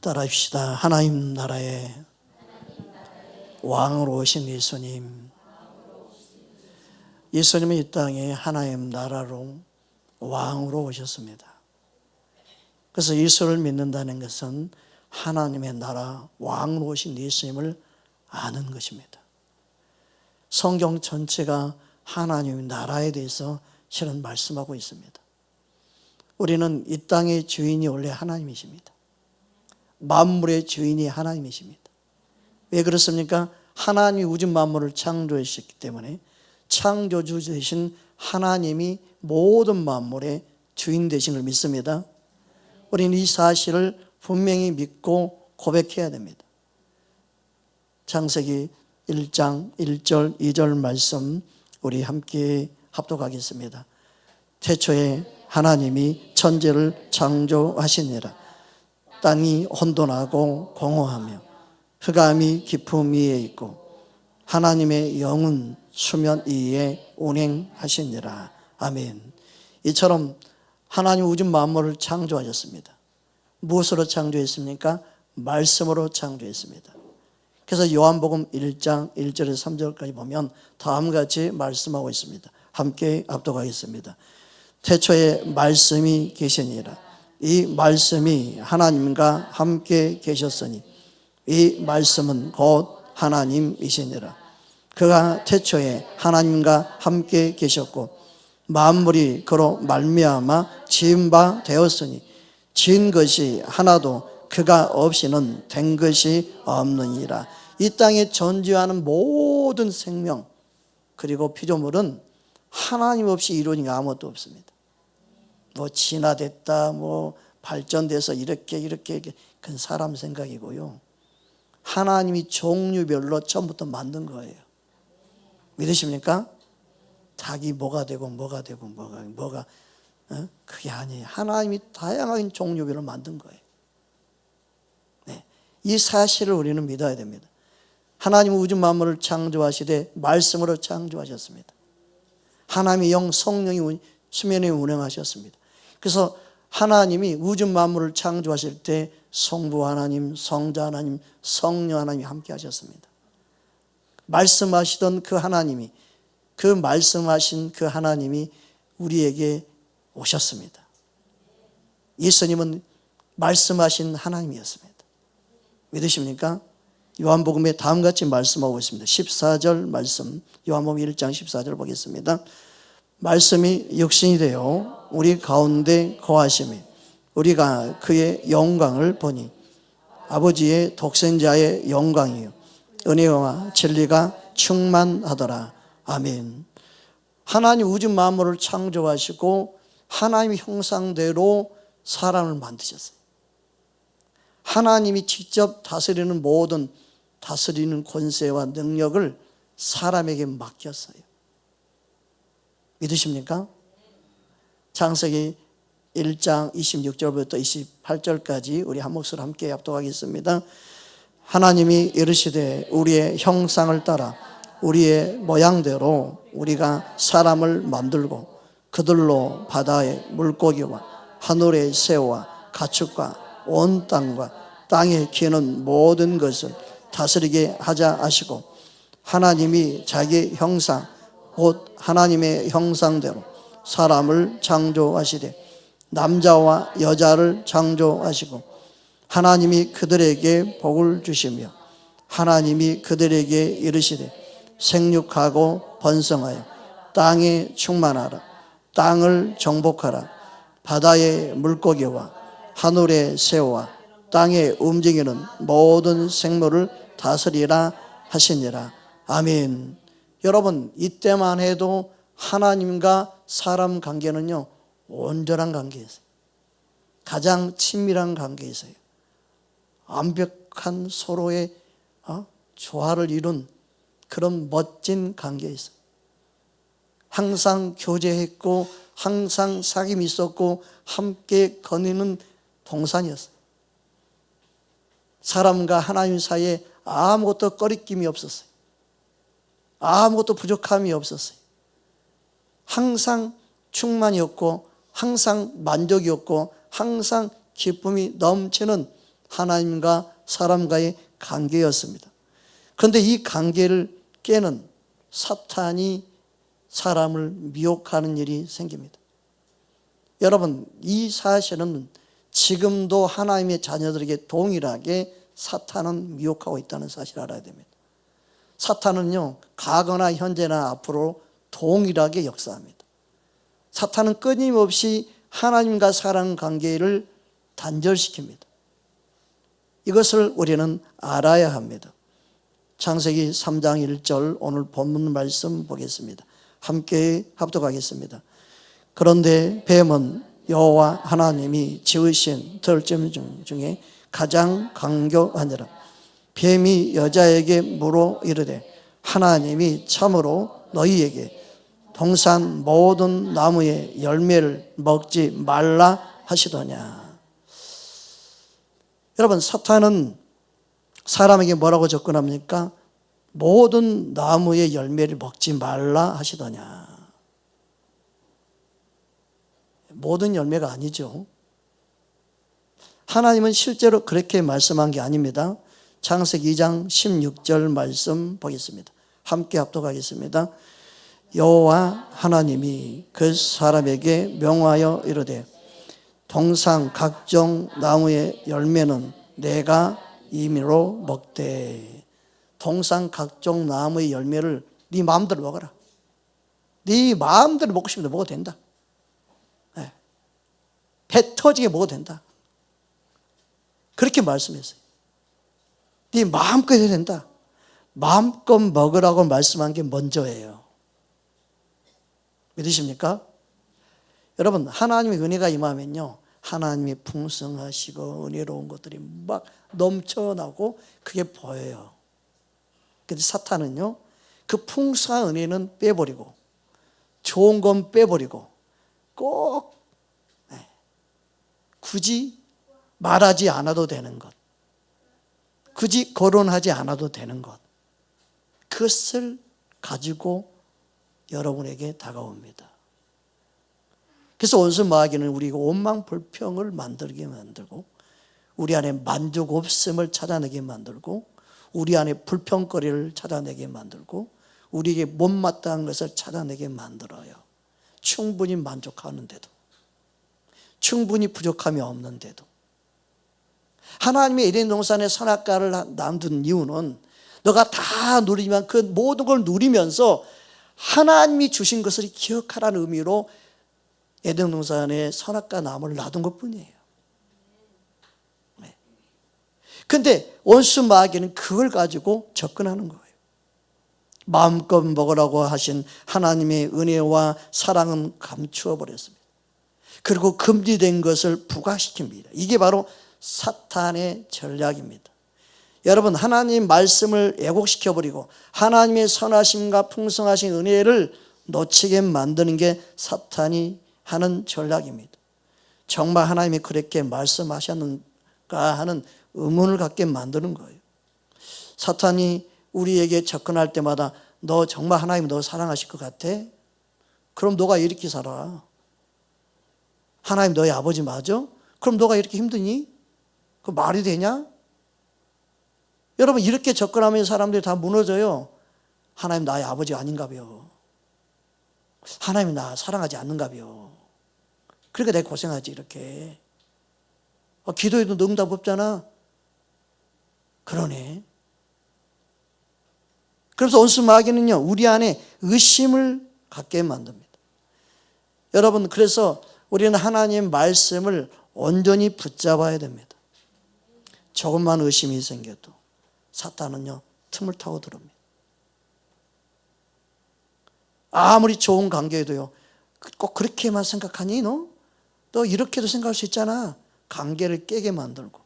따라합시다. 하나님 나라의 왕으로 오신 예수님. 예수님은 이 땅에 하나님 나라로 왕으로 오셨습니다. 그래서 예수를 믿는다는 것은 하나님의 나라 왕으로 오신 예수님을 아는 것입니다. 성경 전체가 하나님의 나라에 대해서 실은 말씀하고 있습니다. 우리는 이 땅의 주인이 원래 하나님이십니다. 만물의 주인이 하나님이십니다. 왜 그렇습니까? 하나님이 우주 만물을 창조하셨기 때문에 창조주 되신 하나님이 모든 만물의 주인 되신 걸 믿습니다. 우리는 이 사실을 분명히 믿고 고백해야 됩니다. 창세기 1장 1절 2절 말씀 우리 함께 합독하겠습니다. 태초에 하나님이 천지를 창조하시니라. 땅이 혼돈하고 공허하며 흑암이 깊음 위에 있고 하나님의 영은 수면 위에 운행하시니라. 아멘. 이처럼 하나님 우주 만물을 창조하셨습니다. 무엇으로 창조했습니까? 말씀으로 창조했습니다. 그래서 요한복음 1장 1절에서 3절까지 보면 다음과 같이 말씀하고 있습니다. 함께 합독하겠습니다. 태초에 말씀이 계시니라. 이 말씀이 하나님과 함께 계셨으니 이 말씀은 곧 하나님이시니라. 그가 태초에 하나님과 함께 계셨고 만물이 그로 말미암아 지은 바 되었으니 지은 것이 하나도 그가 없이는 된 것이 없느니라. 이 땅에 존재하는 모든 생명 그리고 피조물은 하나님 없이 이루어진 게 아무것도 없습니다. 뭐 진화됐다, 뭐 발전돼서 이렇게 그건 사람 생각이고요. 하나님이 종류별로 처음부터 만든 거예요. 믿으십니까? 닭이 뭐가 되고 그게 아니에요. 하나님이 다양한 종류별로 만든 거예요. 네. 이 사실을 우리는 믿어야 됩니다. 하나님은 우주 만물을 창조하시되 말씀으로 창조하셨습니다. 하나님의 영 성령이 수면에 운행하셨습니다. 그래서 하나님이 우주 만물을 창조하실 때 성부 하나님, 성자 하나님, 성령 하나님이 함께 하셨습니다. 말씀하시던 그 하나님이, 그 말씀하신 그 하나님이 우리에게 오셨습니다. 예수님은 말씀하신 하나님이었습니다. 믿으십니까? 요한복음에 다음같이 말씀하고 있습니다. 14절 말씀, 요한복음 1장 14절 보겠습니다. 말씀이 육신이 되어 우리 가운데 거하시며 우리가 그의 영광을 보니 아버지의 독생자의 영광이요 은혜와 진리가 충만하더라. 아멘. 하나님 우주 만물을 창조하시고 하나님의 형상대로 사람을 만드셨어요. 하나님이 직접 다스리는 모든 다스리는 권세와 능력을 사람에게 맡겼어요. 믿으십니까? 창세기 1장 26절부터 28절까지 우리 한 목소리 함께 합독하겠습니다. 하나님이 이르시되 우리의 형상을 따라 우리의 모양대로 우리가 사람을 만들고 그들로 바다의 물고기와 하늘의 새와 가축과 온 땅과 땅에 기는 모든 것을 다스리게 하자 하시고 하나님이 자기 형상 곧 하나님의 형상대로 사람을 창조하시되 남자와 여자를 창조하시고 하나님이 그들에게 복을 주시며 하나님이 그들에게 이르시되 생육하고 번성하여 땅에 충만하라. 땅을 정복하라. 바다의 물고기와 하늘의 새와 땅에 움직이는 모든 생물을 다스리라 하시니라. 아멘. 여러분, 이때만 해도 하나님과 사람 관계는요 온전한 관계였어요. 가장 친밀한 관계였어요. 완벽한 서로의 조화를 이룬 그런 멋진 관계였어요. 항상 교제했고 항상 사귐이 있었고 함께 거니는 동산이었어요. 사람과 하나님 사이에 아무것도 꺼리낌이 없었어요. 아무것도 부족함이 없었어요. 항상 충만이었고 항상 만족이었고 항상 기쁨이 넘치는 하나님과 사람과의 관계였습니다. 그런데 이 관계를 깨는 사탄이 사람을 미혹하는 일이 생깁니다. 여러분, 이 사실은 지금도 하나님의 자녀들에게 동일하게 사탄은 미혹하고 있다는 사실을 알아야 됩니다. 사탄은요, 과거나 현재나 앞으로 동일하게 역사합니다. 사탄은 끊임없이 하나님과 사람 관계를 단절시킵니다. 이것을 우리는 알아야 합니다. 창세기 3장 1절 오늘 본문 말씀 보겠습니다. 함께 합독하겠습니다. 그런데 뱀은 여호와 하나님이 지으신 들짐 중에 가장 강교하니라. 뱀이 여자에게 물어 이르되 하나님이 참으로 너희에게 동산 모든 나무의 열매를 먹지 말라 하시더냐. 여러분, 사탄은 사람에게 뭐라고 접근합니까? 모든 나무의 열매를 먹지 말라 하시더냐. 모든 열매가 아니죠. 하나님은 실제로 그렇게 말씀한 게 아닙니다. 창세기 2장 16절 말씀 보겠습니다. 함께 합독하겠습니다. 여호와 하나님이 그 사람에게 명하여 이르되 동산 각종 나무의 열매는 내가 임의로 먹되. 동산 각종 나무의 열매를 네 마음대로 먹어라. 네 마음대로 먹고 싶은데 먹어도 된다. 네. 배 터지게 먹어도 된다. 그렇게 말씀했어요. 네 마음껏 해도 된다. 마음껏 먹으라고 말씀한 게 먼저예요. 믿으십니까? 여러분, 하나님의 은혜가 임하면요, 하나님이 풍성하시고 은혜로운 것들이 막 넘쳐나고 그게 보여요. 근데 사탄은요, 그 풍성한 은혜는 빼버리고 좋은 건 빼버리고 꼭 굳이 말하지 않아도 되는 것, 굳이 거론하지 않아도 되는 것, 그것을 가지고 여러분에게 다가옵니다. 그래서 원수 마귀는 우리가 원망불평을 만들게 만들고, 우리 안에 만족 없음을 찾아내게 만들고, 우리 안에 불평거리를 찾아내게 만들고, 우리에게 못마땅한 것을 찾아내게 만들어요. 충분히 만족하는데도, 충분히 부족함이 없는데도. 하나님의 에덴 동산의 선악과를 놔둔 이유는 너가 다 누리면 그 모든 걸 누리면서 하나님이 주신 것을 기억하라는 의미로 에덴 동산에 선악과 나무를 놔둔 것뿐이에요. 그런데 원수 마귀는 그걸 가지고 접근하는 거예요. 마음껏 먹으라고 하신 하나님의 은혜와 사랑은 감추어 버렸습니다. 그리고 금지된 것을 부각시킵니다. 이게 바로 사탄의 전략입니다. 여러분, 하나님 말씀을 왜곡시켜 버리고 하나님의 선하심과 풍성하신 은혜를 놓치게 만드는 게 사탄이 하는 전략입니다. 정말 하나님이 그렇게 말씀하셨는가 하는 의문을 갖게 만드는 거예요. 사탄이 우리에게 접근할 때마다 너 정말 하나님 너 사랑하실 것 같아? 그럼 너가 이렇게 살아. 하나님 너의 아버지 맞아? 그럼 너가 이렇게 힘드니? 그 말이 되냐? 여러분, 이렇게 접근하면 사람들이 다 무너져요. 하나님 나의 아버지 아닌가 봐요. 하나님이 나 사랑하지 않는가 봐요. 그러니까 내가 고생하지 이렇게. 기도해도 응답 없잖아. 그러네. 그래서 원수 마귀는요, 우리 안에 의심을 갖게 만듭니다. 여러분, 그래서 우리는 하나님의 말씀을 온전히 붙잡아야 됩니다. 조금만 의심이 생겨도 사탄은요, 틈을 타고 들어옵니다. 아무리 좋은 관계에도요, 꼭 그렇게만 생각하니 너? 너 이렇게도 생각할 수 있잖아. 관계를 깨게 만들고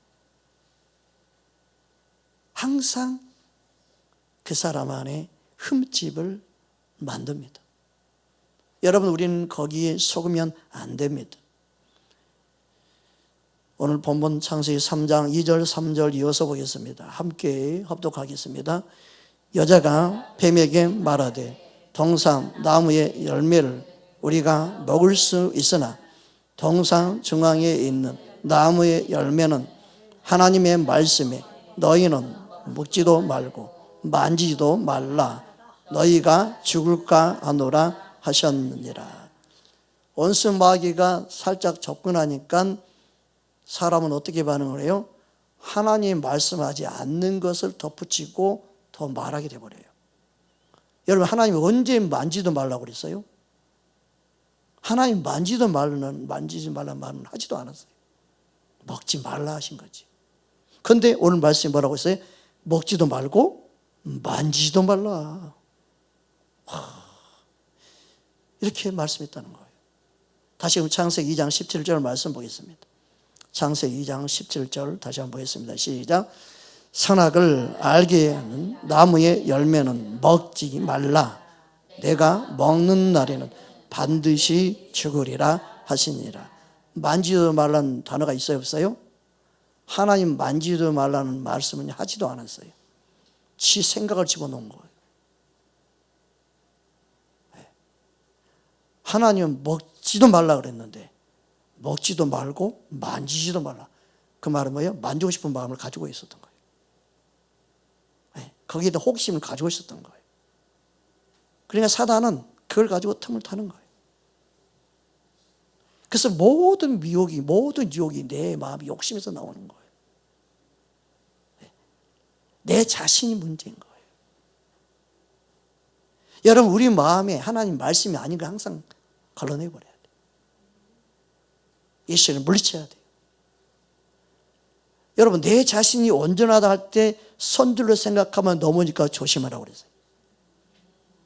항상 그 사람 안에 흠집을 만듭니다. 여러분, 우리는 거기에 속으면 안 됩니다. 오늘 본문 창세기 3장 2절 3절 이어서 보겠습니다. 함께 합독하겠습니다. 여자가 뱀에게 말하되 동산 나무의 열매를 우리가 먹을 수 있으나 동산 중앙에 있는 나무의 열매는 하나님의 말씀에 너희는 먹지도 말고 만지지도 말라. 너희가 죽을까 하노라 하셨느니라. 원수 마귀가 살짝 접근하니까 사람은 어떻게 반응을 해요? 하나님 말씀하지 않는 것을 덧붙이고 더 말하게 돼버려요. 여러분, 하나님이 언제 만지도 말라고 그랬어요? 하나님 만지지 말라는 말은 하지도 않았어요. 먹지 말라 하신 거지. 그런데 오늘 말씀이 뭐라고 했어요? 먹지도 말고 만지지도 말라. 이렇게 말씀했다는 거예요. 다시 창세기 2장 17절 말씀 보겠습니다. 창세기 2장 17절 다시 한번 보겠습니다. 시작. 선악을 알게 하는 나무의 열매는 먹지 말라. 내가 먹는 날에는 반드시 죽으리라 하시니라. 만지도 말라는 단어가 있어요, 없어요? 하나님 만지도 말라는 말씀은 하지도 않았어요. 지 생각을 집어넣은 거예요. 하나님은 먹지도 말라 그랬는데 먹지도 말고 만지지도 말라. 그 말은 뭐예요? 만지고 싶은 마음을 가지고 있었던 거예요. 거기에다 호기심을 가지고 있었던 거예요. 그러니까 사단은 그걸 가지고 틈을 타는 거예요. 그래서 모든 미혹이, 모든 유혹이 내 마음의 욕심에서 나오는 거예요. 내 자신이 문제인 거예요. 여러분, 우리 마음에 하나님 말씀이 아닌 거 항상 걸러내버려야 돼요. 예수를 물리쳐야 돼요. 여러분, 내 자신이 온전하다 할 때 선줄로 생각하면 넘으니까 조심하라고 그랬어요.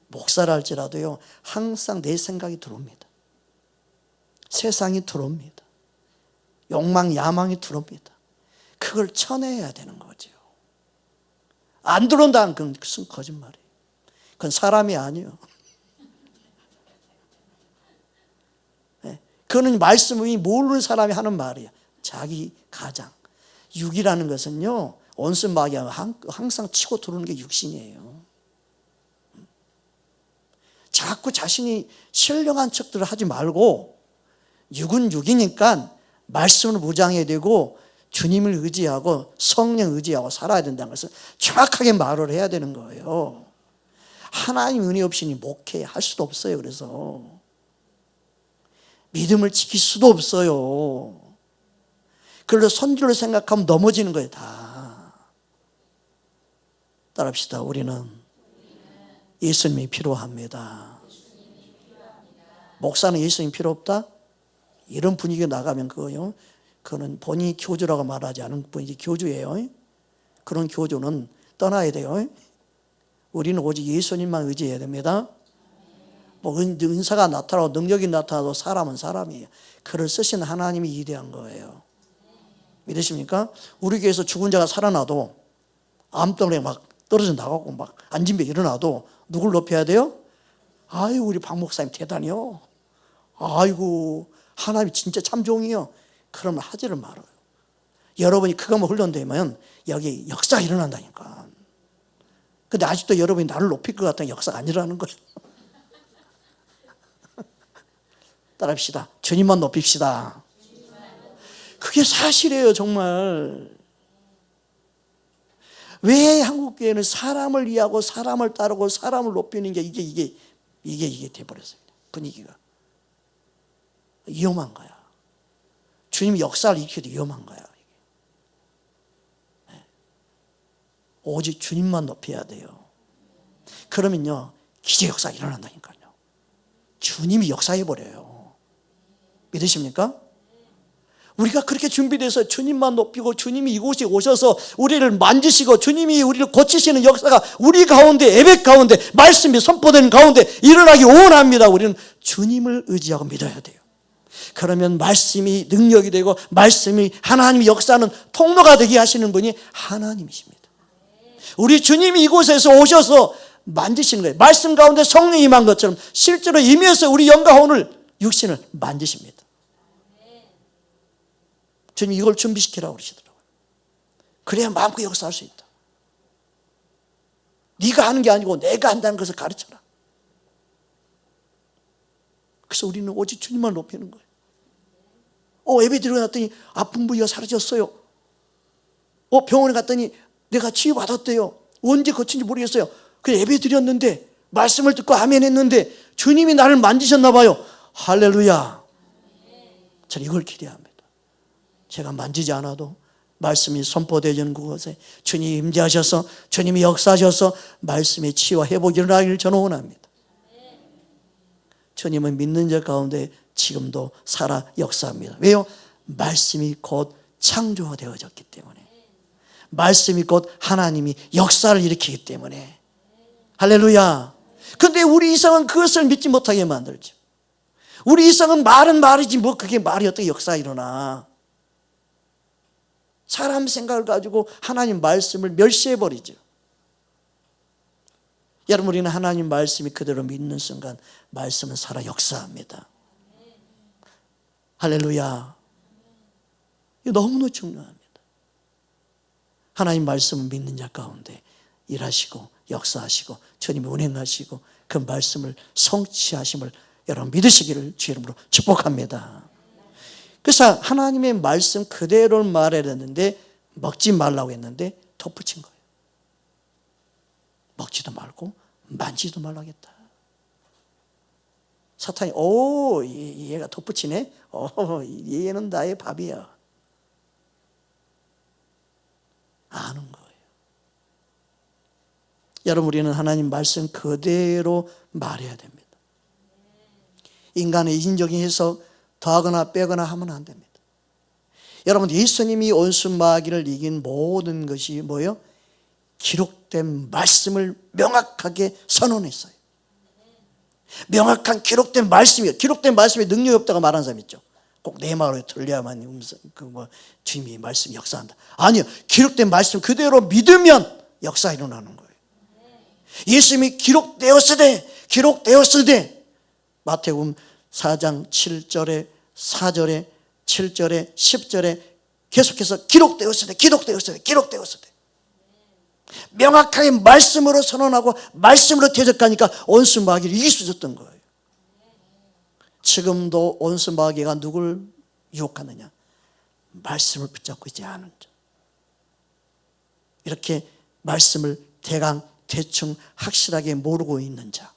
목사를 할지라도요, 항상 내 생각이 들어옵니다. 세상이 들어옵니다. 욕망, 야망이 들어옵니다. 그걸 쳐내야 되는 거죠. 안 들어온다는 건 거짓말이에요. 그건 사람이 아니에요. 그거는 말씀이 모르는 사람이 하는 말이에요. 자기 가장. 육이라는 것은요, 온순 마귀가 항상 치고 들어오는 게 육신이에요. 자꾸 자신이 신령한 척들을 하지 말고 육은 육이니까 말씀을 무장해야 되고 주님을 의지하고 성령 의지하고 살아야 된다는 것을 정확하게 말을 해야 되는 거예요. 하나님 은혜 없이니 목회할 수도 없어요. 그래서 믿음을 지킬 수도 없어요. 그래서 선줄로 생각하면 넘어지는 거예요. 다 따라합시다. 우리는 예수님이 필요합니다. 목사는 예수님 필요 없다? 이런 분위기가 나가면 그거는 본인이 교주라고 말하지 않은 분이 교주예요. 그런 교주는 떠나야 돼요. 우리는 오직 예수님만 의지해야 됩니다. 뭐 은사가 나타나고 능력이 나타나도 사람은 사람이에요. 그를 쓰신 하나님이 위대한 거예요. 믿으십니까? 우리 교회에서 죽은 자가 살아나도 암덩어리에 막 떨어져 나가고 막 안진병 일어나도 누굴 높여야 돼요? 아이고, 우리 박 목사님 대단해요. 아이고, 하나님 진짜 참 종이요. 그러면 하지를 말아요. 여러분이 그것만 훈련되면 여기 역사가 일어난다니까. 근데 아직도 여러분이 나를 높일 것 같은 역사가 안 일어나는 거예요. 따라합시다. 주님만 높입시다. 그게 사실이에요, 정말. 왜 한국교회는 사람을 이해하고 사람을 따르고 사람을 높이는 게 이게 돼버렸어요. 분위기가. 위험한 거야. 주님이 역사를 일으켜도 위험한 거야. 오직 주님만 높여야 돼요. 그러면요, 기적 역사가 일어난다니까요. 주님이 역사해버려요. 믿으십니까? 우리가 그렇게 준비돼서 주님만 높이고 주님이 이곳에 오셔서 우리를 만지시고 주님이 우리를 고치시는 역사가 우리 가운데, 예배 가운데, 말씀이 선포되는 가운데 일어나기 원합니다. 우리는 주님을 의지하고 믿어야 돼요. 그러면 말씀이 능력이 되고 말씀이 하나님의 역사는 통로가 되게 하시는 분이 하나님이십니다. 우리 주님이 이곳에서 오셔서 만지시는 거예요. 말씀 가운데 성령이 임한 것처럼 실제로 임해서 우리 영과 혼을, 육신을 만지십니다. 주님 이걸 준비시키라고 그러시더라고요. 그래야 마음껏 역사할 수 있다. 네가 하는 게 아니고 내가 한다는 것을 가르쳐라. 그래서 우리는 오직 주님만 높이는 거예요. 예배 드리고 났더니 아픈 부위가 사라졌어요. 병원에 갔더니 내가 치유받았대요. 언제 거친지 모르겠어요. 그 예배 드렸는데 말씀을 듣고 아멘 했는데 주님이 나를 만지셨나 봐요. 할렐루야. 저는 이걸 기대합니다. 제가 만지지 않아도 말씀이 선포되어지는 그곳에 주님이 임재하셔서 주님이 역사하셔서 말씀의 치유와 회복이 일어나기를 저는 원합니다. 주님은 믿는 자 가운데 지금도 살아 역사합니다. 왜요? 말씀이 곧 창조가 되어졌기 때문에, 말씀이 곧 하나님이 역사를 일으키기 때문에. 할렐루야. 그런데 우리 이상은 그것을 믿지 못하게 만들죠. 우리 이상은 말은 말이지 뭐 그게 말이 어떻게 역사가 일어나. 사람 생각을 가지고 하나님 말씀을 멸시해버리죠. 여러분, 우리는 하나님 말씀이 그대로 믿는 순간 말씀은 살아 역사합니다. 할렐루야. 이거 너무나 중요합니다. 하나님 말씀을 믿는 자 가운데 일하시고 역사하시고 주님이 운행하시고 그 말씀을 성취하심을 여러분 믿으시기를 주의 이름으로 축복합니다. 그래서 하나님의 말씀 그대로를 말해야 되는데 먹지 말라고 했는데 덧붙인 거예요. 먹지도 말고 만지도 말라고 했다. 사탄이 얘가 덧붙이네. 얘는 나의 밥이야. 아는 거예요. 여러분, 우리는 하나님 말씀 그대로 말해야 됩니다. 인간의 인적인 해석 더하거나 빼거나 하면 안 됩니다. 여러분, 예수님이 온수 마귀를 이긴 모든 것이 뭐예요? 기록된 말씀을 명확하게 선언했어요. 명확한 기록된 말씀이에요. 기록된 말씀에 능력이 없다고 말하는 사람 있죠. 꼭 내 말을 들려야만 주님이 말씀이 역사한다. 아니요, 기록된 말씀 그대로 믿으면 역사 일어나는 거예요. 예수님이 기록되었으되 마태복음 4장 7절에 4절에 7절에 10절에 계속해서 기록되었으되 명확하게 말씀으로 선언하고 말씀으로 대적하니까 온수 마귀를 이길 수 있었던 거예요. 지금도 온수 마귀가 누굴 유혹하느냐? 말씀을 붙잡고 있지 않은 자. 이렇게 말씀을 대충 확실하게 모르고 있는 자.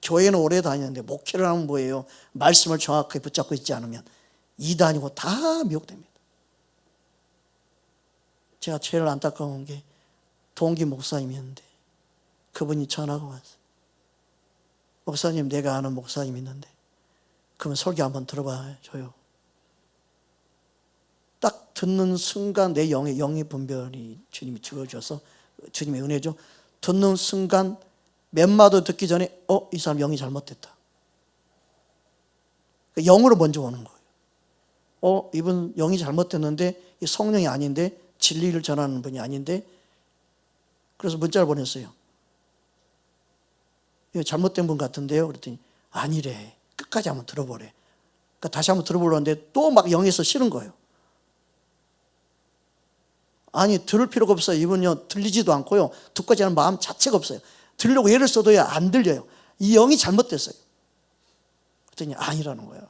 교회는 오래 다니는데 목회를 하면 뭐예요? 말씀을 정확하게 붙잡고 있지 않으면 이단이고 다 미혹됩니다. 제가 제일 안타까운 게 동기 목사님이었는데 그분이 전화가 왔어요. 목사님, 내가 아는 목사님 있는데 그러면 설교 한번 들어봐줘요. 딱 듣는 순간 내 영의 분별이 주님이 주어줘서 주님의 은혜죠. 듣는 순간 몇 마디 듣기 전에 이 사람 영이 잘못됐다. 영으로 먼저 오는 거예요. 이분 영이 잘못됐는데 성령이 아닌데 진리를 전하는 분이 아닌데. 그래서 문자를 보냈어요. 이거 잘못된 분 같은데요. 그랬더니 아니래. 끝까지 한번 들어보래. 그러니까 다시 한번 들어보려는데 또 막 영에서 싫은 거예요. 아니, 들을 필요가 없어요. 이분요 들리지도 않고요 듣고자 하는 마음 자체가 없어요. 들으려고 애를 써도요 안 들려요. 이 영이 잘못됐어요. 그랬더니 아니라는 거예요.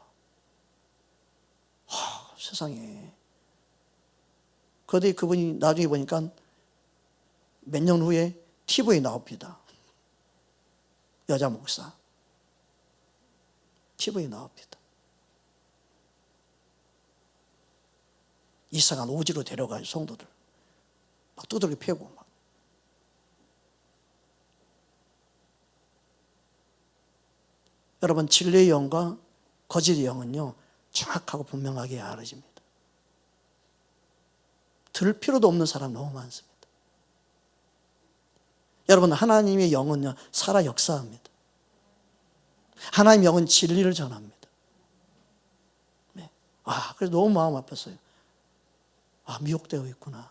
세상에. 그런데 그분이 나중에 보니까 몇 년 후에 TV에 나옵니다. 여자 목사 TV에 나옵니다. 이상한 오지로 데려가요. 성도들 막 두들겨 패고 막. 여러분, 진리의 영과 거짓의 영은요 정확하고 분명하게 알아집니다. 들을 필요도 없는 사람 너무 많습니다. 여러분, 하나님의 영은요 살아 역사합니다. 하나님의 영은 진리를 전합니다. 네. 그래서 너무 마음 아팠어요. 미혹되어 있구나.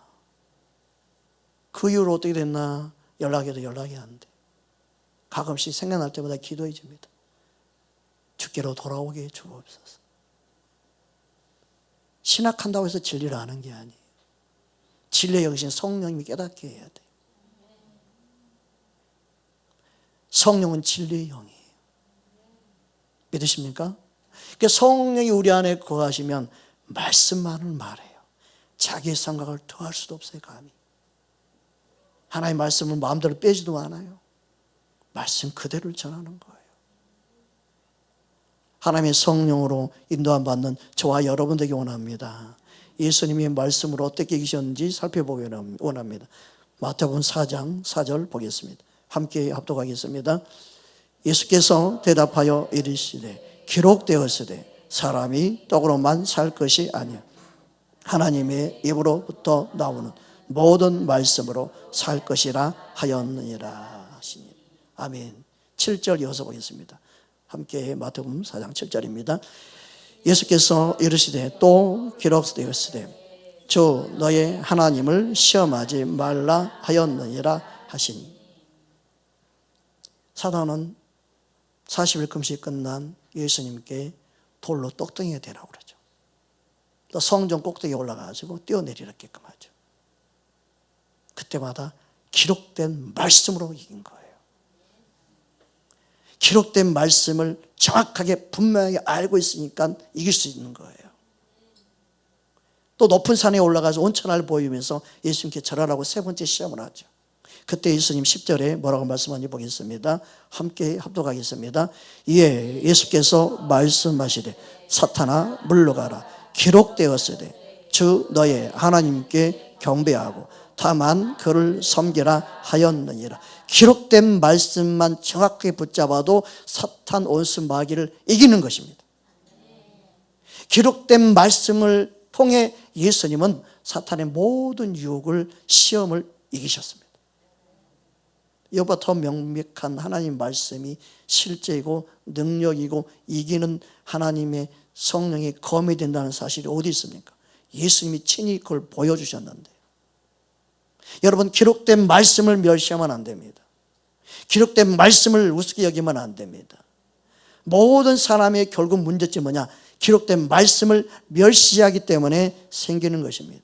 그 이후로 어떻게 됐나 연락해도 연락이 안 돼. 가끔씩 생각날 때마다 기도해 줍니다. 주께로 돌아오게 주옵소서. 신학한다고 해서 진리를 아는 게 아니에요. 진리의 영이신 성령님이 깨닫게 해야 돼요. 성령은 진리의 영이에요. 믿으십니까? 그러니까 성령이 우리 안에 거하시면 말씀만을 말해요. 자기의 생각을 더할 수도 없어요. 감히 하나님의 말씀을 마음대로 빼지도 않아요. 말씀 그대로를 전하는 거예요. 하나님의 성령으로 인도함 받는 저와 여러분 되기 원합니다. 예수님의 말씀으로 어떻게 계셨는지 살펴보기 원합니다. 마태복음 4장 4절 보겠습니다. 함께 합독하겠습니다. 예수께서 대답하여 이르시되 기록되었으되 사람이 떡으로만 살 것이 아니야 하나님의 입으로부터 나오는 모든 말씀으로 살 것이라 하였느니라 하시니. 아멘. 7절 이어서 보겠습니다. 함께 마태복음 4장 7절입니다. 예수께서 이르시되 또 기록되었으되 주 너의 하나님을 시험하지 말라 하였느니라 하시니. 사단은 40일 금식 끝난 예수님께 돌로 똑덩이가 되라고 그러죠. 또 성전 꼭대기에 올라가가지고 뛰어내리게끔 하죠. 그때마다 기록된 말씀으로 이긴 거예요. 기록된 말씀을 정확하게 분명하게 알고 있으니까 이길 수 있는 거예요. 또 높은 산에 올라가서 온천을 보이면서 예수님께 절하라고 세 번째 시험을 하죠. 그때 예수님 10절에 뭐라고 말씀하는지 보겠습니다. 함께 합독하겠습니다. 이에 예수께서 말씀하시되 사탄아 물러가라 기록되었으되 주 너의 하나님께 경배하고 다만 그를 섬기라 하였느니라. 기록된 말씀만 정확하게 붙잡아도 사탄 원수 마귀를 이기는 것입니다. 기록된 말씀을 통해 예수님은 사탄의 모든 유혹을 시험을 이기셨습니다. 이보다 더 명백한 하나님 말씀이 실제이고 능력이고 이기는 하나님의 성령이 검이 된다는 사실이 어디 있습니까? 예수님이 친히 그걸 보여주셨는데. 여러분, 기록된 말씀을 멸시하면 안 됩니다. 기록된 말씀을 우습게 여기면 안 됩니다. 모든 사람의 결국 문제점이 뭐냐? 기록된 말씀을 멸시하기 때문에 생기는 것입니다.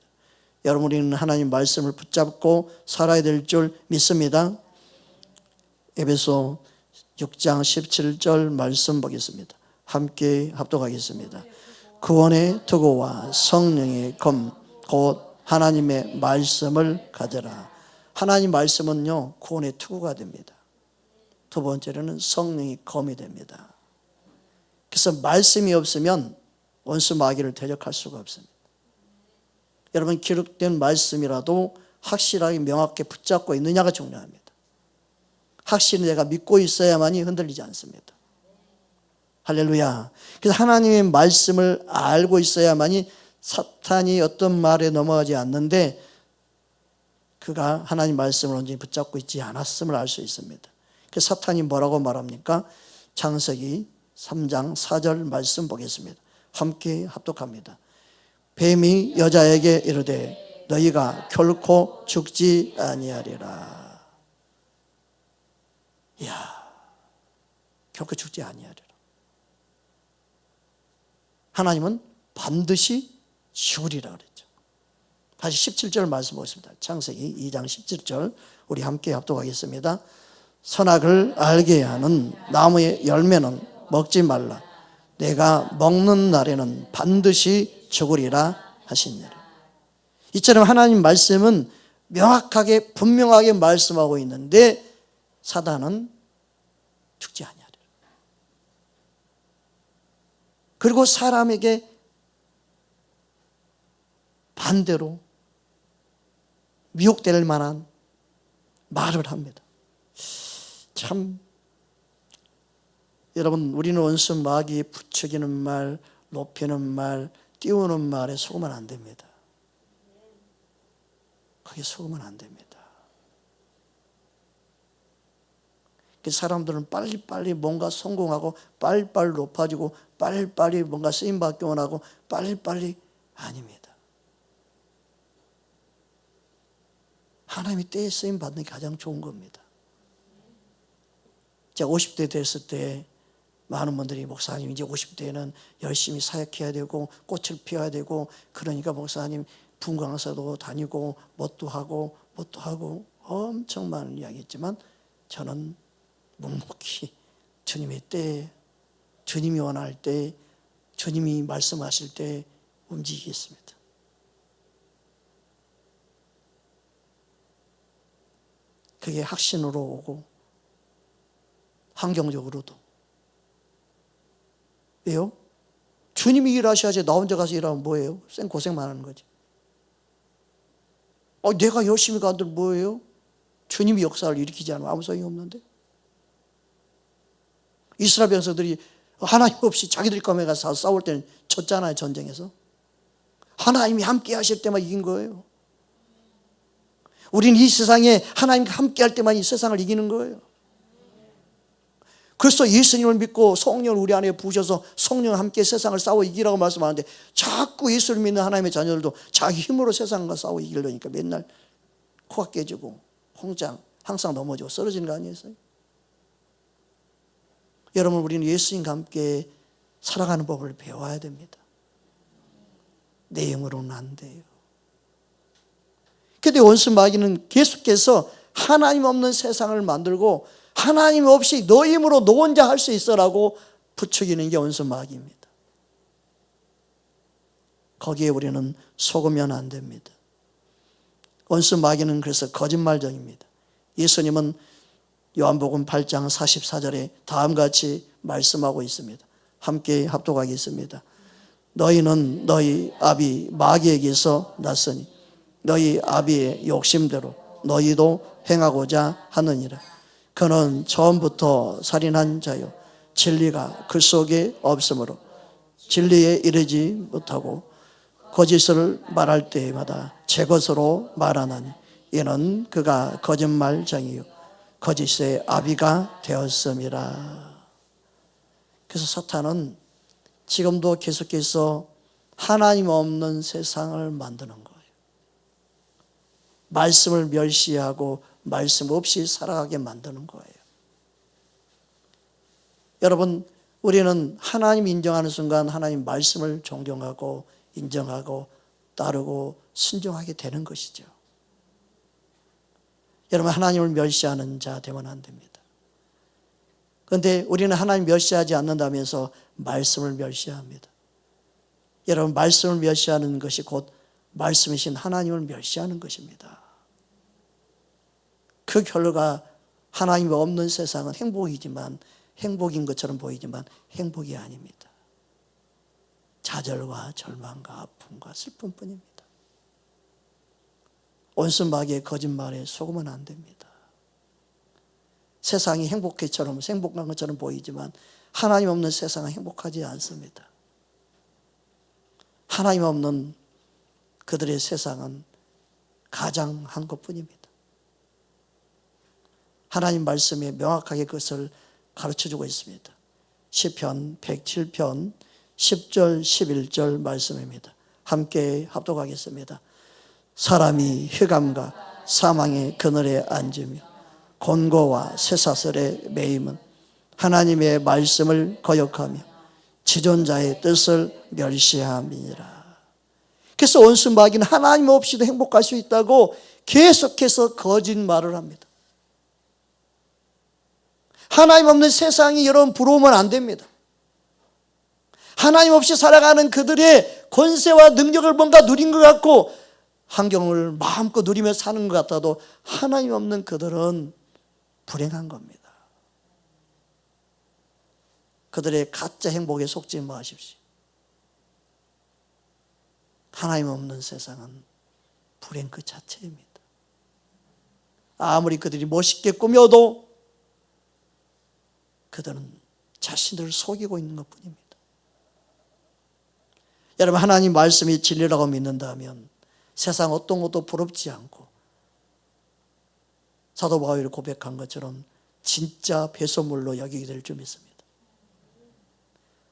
여러분, 우리는 하나님 말씀을 붙잡고 살아야 될 줄 믿습니다. 에베소 6장 17절 말씀 보겠습니다. 함께 합독하겠습니다. 구원의 투구와 성령의 검 곧 하나님의 말씀을 가져라. 하나님 말씀은요 구원의 투구가 됩니다. 두 번째로는 성령이 검이 됩니다. 그래서 말씀이 없으면 원수 마귀를 대적할 수가 없습니다. 여러분, 기록된 말씀이라도 확실하게 명확하게 붙잡고 있느냐가 중요합니다. 확실히 내가 믿고 있어야만이 흔들리지 않습니다. 할렐루야. 그래서 하나님의 말씀을 알고 있어야만이 사탄이 어떤 말에 넘어가지 않는데 그가 하나님 말씀을 온전히 붙잡고 있지 않았음을 알 수 있습니다. 그래서 사탄이 뭐라고 말합니까? 창세기 3장 4절 말씀 보겠습니다. 함께 합독합니다. 뱀이 여자에게 이르되 너희가 결코 죽지 아니하리라. 이야, 결코 죽지 아니하리라. 하나님은 반드시 죽으리라 그랬죠. 다시 17절 말씀 보겠습니다. 창세기 2장 17절 우리 함께 합독하겠습니다. 선악을 알게 하는 나무의 열매는 먹지 말라. 내가 먹는 날에는 반드시 죽으리라 하시니라. 이처럼 하나님 말씀은 명확하게 분명하게 말씀하고 있는데 사단은 죽지 아니하리라. 그리고 사람에게 반대로 미혹될 만한 말을 합니다. 참 여러분, 우리는 원수 마귀에 부추기는 말, 높이는 말, 띄우는 말에 속으면 안 됩니다. 거기에 속으면 안 됩니다. 사람들은 빨리빨리 뭔가 성공하고 빨리빨리 높아지고 빨리빨리 뭔가 쓰임받기 원하고 빨리빨리 아닙니다. 하나님이 때에 쓰임받는 게 가장 좋은 겁니다. 제가 50대 됐을 때 많은 분들이 목사님 이제 50대에는 열심히 사역해야 되고 꽃을 피워야 되고 그러니까 목사님 분광사도 다니고 뭣도 하고 엄청 많은 이야기 했지만 저는 묵묵히 주님의 때에 주님이 원할 때 주님이 말씀하실 때 움직이겠습니다. 그게 확신으로 오고 환경적으로도. 왜요? 주님이 일하셔야지 나 혼자 가서 일하면 뭐예요? 생고생만 하는 거지. 내가 열심히 가도 뭐예요? 주님이 역사를 일으키지 않으면 아무 소용이 없는데. 이스라엘 백성들이 하나님 없이 자기들이 검에 가서 싸울 때는 졌잖아요, 전쟁에서. 하나님이 함께 하실 때만 이긴 거예요. 우리는 이 세상에 하나님과 함께 할 때만 이 세상을 이기는 거예요. 그래서 예수님을 믿고 성령을 우리 안에 부으셔서 성령과 함께 세상을 싸워 이기라고 말씀하는데, 자꾸 예수를 믿는 하나님의 자녀들도 자기 힘으로 세상과 싸워 이기려니까 맨날 코가 깨지고 홍장 항상 넘어지고 쓰러지는 거 아니겠어요? 여러분, 우리는 예수님과 함께 살아가는 법을 배워야 됩니다. 내 힘으로는 안 돼요. 그런데 원수 마귀는 계속해서 하나님 없는 세상을 만들고 하나님 없이 너 힘으로 너 혼자 할 수 있어라고 부추기는 게 원수 마귀입니다. 거기에 우리는 속으면 안 됩니다. 원수 마귀는 그래서 거짓말쟁입니다. 예수님은 요한복음 8장 44절에 다음과 같이 말씀하고 있습니다. 함께 합독하겠습니다. 너희는 너희 아비 마귀에게서 났으니 너희 아비의 욕심대로 너희도 행하고자 하느니라. 그는 처음부터 살인한 자요 진리가 그 속에 없으므로 진리에 이르지 못하고 거짓을 말할 때마다 제 것으로 말하나니 이는 그가 거짓말쟁이요 거짓의 아비가 되었음이라. 그래서 사탄은 지금도 계속해서 하나님 없는 세상을 만드는 거예요. 말씀을 멸시하고 말씀 없이 살아가게 만드는 거예요. 여러분, 우리는 하나님 인정하는 순간 하나님 말씀을 존경하고 인정하고 따르고 순종하게 되는 것이죠. 여러분, 하나님을 멸시하는 자 되면 안 됩니다. 그런데 우리는 하나님 멸시하지 않는다면서 말씀을 멸시합니다. 여러분, 말씀을 멸시하는 것이 곧 말씀이신 하나님을 멸시하는 것입니다. 그 결과 하나님이 없는 세상은 행복인 것처럼 보이지만 행복이 아닙니다. 좌절과 절망과 아픔과 슬픔뿐입니다. 원수 마귀의 거짓말에 속으면 안 됩니다. 세상이 행복한 것처럼 보이지만 하나님 없는 세상은 행복하지 않습니다. 하나님 없는 그들의 세상은 가장한 것뿐입니다. 하나님 말씀에 명확하게 그것을 가르쳐주고 있습니다. 시편 107편 10절 11절 말씀입니다. 함께 합독하겠습니다. 사람이 흑암과 사망의 그늘에 앉으며 곤고와 쇠사슬에 매임은 하나님의 말씀을 거역하며 지존자의 뜻을 멸시함이니라. 그래서 원수 마귀는 하나님 없이도 행복할 수 있다고 계속해서 거짓말을 합니다. 하나님 없는 세상이 여러분 부러우면 안 됩니다. 하나님 없이 살아가는 그들의 권세와 능력을 뭔가 누린 것 같고 환경을 마음껏 누리며 사는 것 같아도 하나님 없는 그들은 불행한 겁니다. 그들의 가짜 행복에 속지 마십시오. 하나님 없는 세상은 불행 그 자체입니다. 아무리 그들이 멋있게 꾸며도 그들은 자신들을 속이고 있는 것뿐입니다. 여러분, 하나님 말씀이 진리라고 믿는다면 세상 어떤 것도 부럽지 않고 사도 바울이 고백한 것처럼 진짜 배설물로 여기게 될 줄 믿습니다.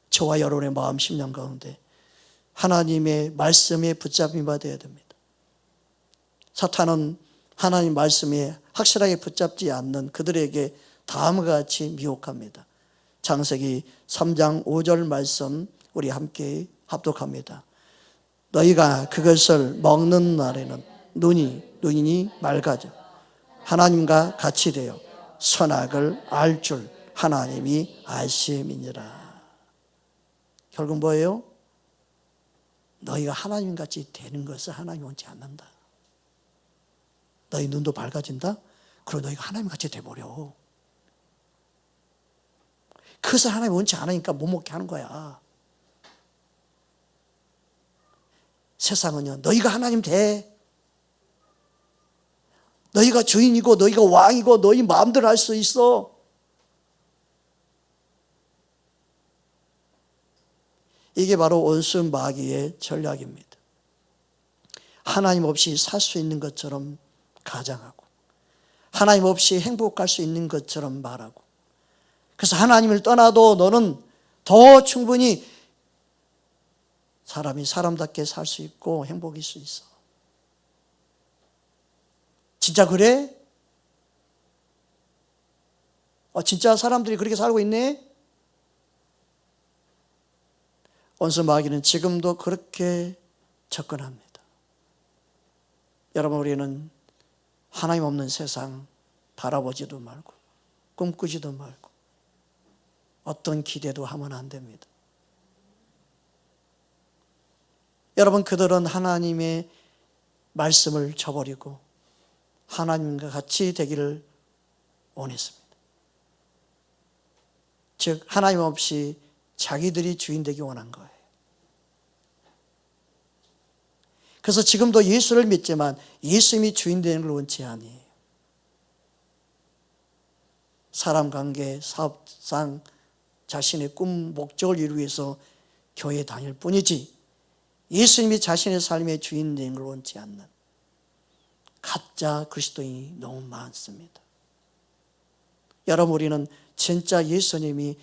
저와 여러분의 마음 심령 가운데 하나님의 말씀에 붙잡힘 받아야 됩니다. 사탄은 하나님 말씀에 확실하게 붙잡지 않는 그들에게 다음과 같이 미혹합니다. 창세기 3장 5절 말씀 우리 함께 합독합니다. 너희가 그것을 먹는 날에는 눈이 맑아져 하나님과 같이 되어 선악을 알 줄 하나님이 아심이니라. 결국 뭐예요? 너희가 하나님같이 되는 것을 하나님이 원치 않는다. 너희 눈도 밝아진다? 그리고 너희가 하나님같이 돼버려. 그것을 하나님 원치 않으니까 못 먹게 하는 거야. 세상은요, 너희가 하나님 돼. 너희가 주인이고 너희가 왕이고 너희 마음대로 할 수 있어. 이게 바로 원수 마귀의 전략입니다. 하나님 없이 살 수 있는 것처럼 가장하고 하나님 없이 행복할 수 있는 것처럼 말하고, 그래서 하나님을 떠나도 너는 더 충분히 사람이 사람답게 살 수 있고 행복일 수 있어. 진짜 그래? 진짜 사람들이 그렇게 살고 있네? 원수 마귀는 지금도 그렇게 접근합니다. 여러분, 우리는 하나님 없는 세상 바라보지도 말고 꿈꾸지도 말고 어떤 기대도 하면 안 됩니다. 여러분, 그들은 하나님의 말씀을 저버리고 하나님과 같이 되기를 원했습니다. 즉 하나님 없이 자기들이 주인 되기 원한 거예요. 그래서 지금도 예수를 믿지만 예수님이 주인 되는 걸 원치 아니에요. 사람 관계, 사업상 자신의 꿈, 목적을 이루기 위해서 교회에 다닐 뿐이지 예수님이 자신의 삶의 주인 되는 걸 원치 않는 가짜 그리스도인이 너무 많습니다. 여러분, 우리는 진짜 예수님이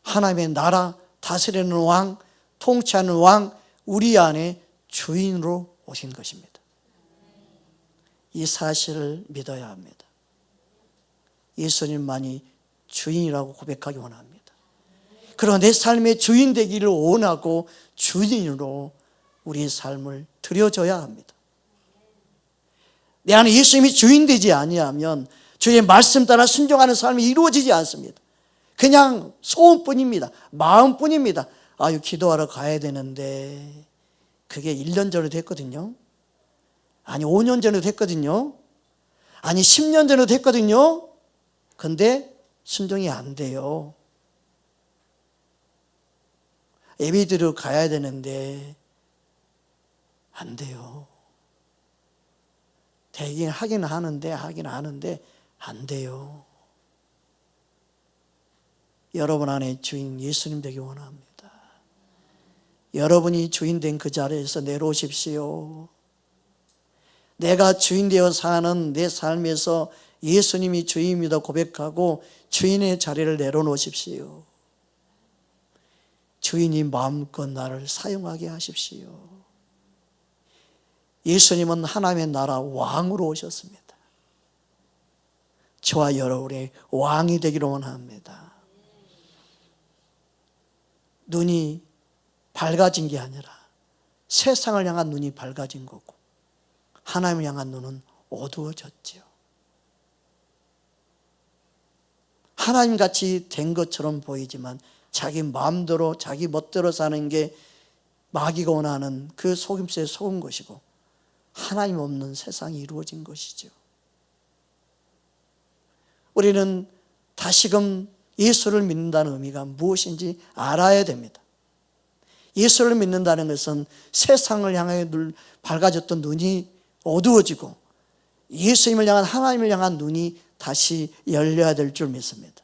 하나님의 나라 다스리는 왕, 통치하는 왕, 우리 안에 주인으로 오신 것입니다. 이 사실을 믿어야 합니다. 예수님만이 주인이라고 고백하기 원합니다. 그러나 내 삶의 주인 되기를 원하고 주인으로 우리의 삶을 드려줘야 합니다. 내 안에 예수님이 주인 되지 아니하면 주의 말씀 따라 순종하는 삶이 이루어지지 않습니다. 그냥 소원뿐입니다. 마음뿐입니다. 기도하러 가야 되는데 그게 1년 전에도 했거든요. 아니 5년 전에도 했거든요. 아니 10년 전에도 했거든요. 근데 순종이 안 돼요. 예배 드리러 가야 되는데 안 돼요. 하긴 하는데 안 돼요. 여러분 안에 주인 예수님 되기 원합니다. 여러분이 주인 된 그 자리에서 내려오십시오. 내가 주인 되어 사는 내 삶에서 예수님이 주인입니다 고백하고 주인의 자리를 내려놓으십시오. 주인이 마음껏 나를 사용하게 하십시오. 예수님은 하나님의 나라 왕으로 오셨습니다. 저와 여러분의 왕이 되기를 원합니다. 눈이 밝아진 게 아니라 세상을 향한 눈이 밝아진 거고 하나님을 향한 눈은 어두워졌지요. 하나님같이 된 것처럼 보이지만 자기 마음대로 자기 멋대로 사는 게 마귀가 원하는 그 속임수에 속은 것이고 하나님 없는 세상이 이루어진 것이죠. 우리는 다시금 예수를 믿는다는 의미가 무엇인지 알아야 됩니다. 예수를 믿는다는 것은 세상을 향해 밝아졌던 눈이 어두워지고 예수님을 향한 하나님을 향한 눈이 다시 열려야 될 줄 믿습니다.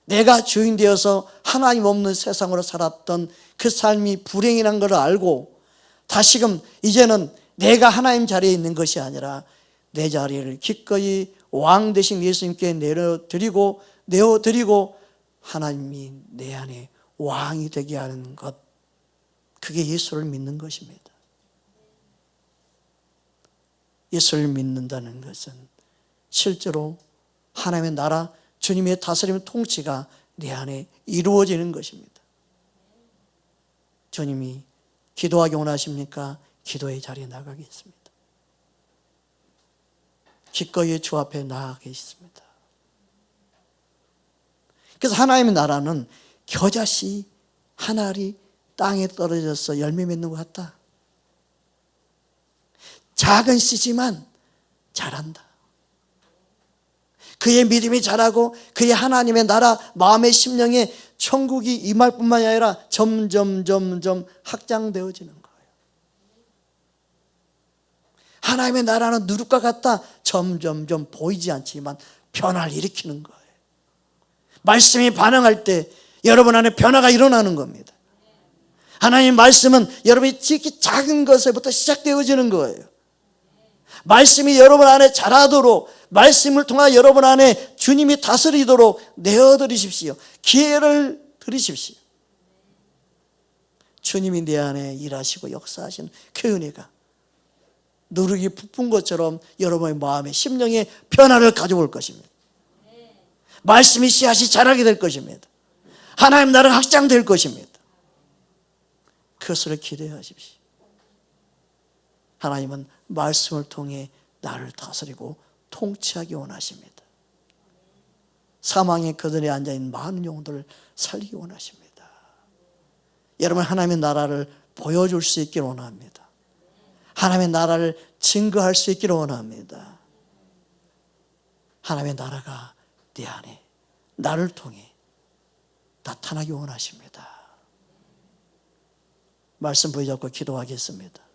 내가 주인 되어서 하나님 없는 세상으로 살았던 그 삶이 불행이라는 것을 알고 다시금 이제는 내가 하나님 자리에 있는 것이 아니라 내 자리를 기꺼이 왕 되신 예수님께 내어드리고 하나님이 내 안에 왕이 되게 하는 것, 그게 예수를 믿는 것입니다. 예수를 믿는다는 것은 실제로 하나님의 나라, 주님의 다스림 통치가 내 안에 이루어지는 것입니다. 주님이 기도하기 원하십니까? 기도의 자리에 나가겠습니다. 기꺼이 주 앞에 나가겠습니다. 그래서 하나님의 나라는 겨자씨 한 알이 땅에 떨어져서 열매 맺는 것 같다. 작은 씨지만 자란다. 그의 믿음이 자라고 그의 하나님의 나라 마음의 심령에 천국이 임할 뿐만이 아니라 점점 확장되어지는 거예요. 하나님의 나라는 누룩과 같다. 점점 보이지 않지만 변화를 일으키는 거예요. 말씀이 반응할 때 여러분 안에 변화가 일어나는 겁니다. 하나님의 말씀은 여러분이 지극히 작은 것에부터 시작되어지는 거예요. 말씀이 여러분 안에 자라도록, 말씀을 통해 여러분 안에 주님이 다스리도록 내어드리십시오. 기회를 드리십시오. 주님이 내 안에 일하시고 역사하시는 그 은혜가 누룩이 부푼 것처럼 여러분의 마음에 심령에 변화를 가져올 것입니다. 말씀이 씨앗이 자라게 될 것입니다. 하나님 나라가 확장될 것입니다. 그것을 기대하십시오. 하나님은 말씀을 통해 나를 다스리고 통치하기 원하십니다. 사망의 그들에 앉아있는 많은 영혼들을 살리기 원하십니다. 여러분 하나님의 나라를 보여줄 수 있기를 원합니다. 하나님의 나라를 증거할 수 있기를 원합니다. 하나님의 나라가 내 안에 나를 통해 나타나기 원하십니다. 말씀 붙잡고 기도하겠습니다.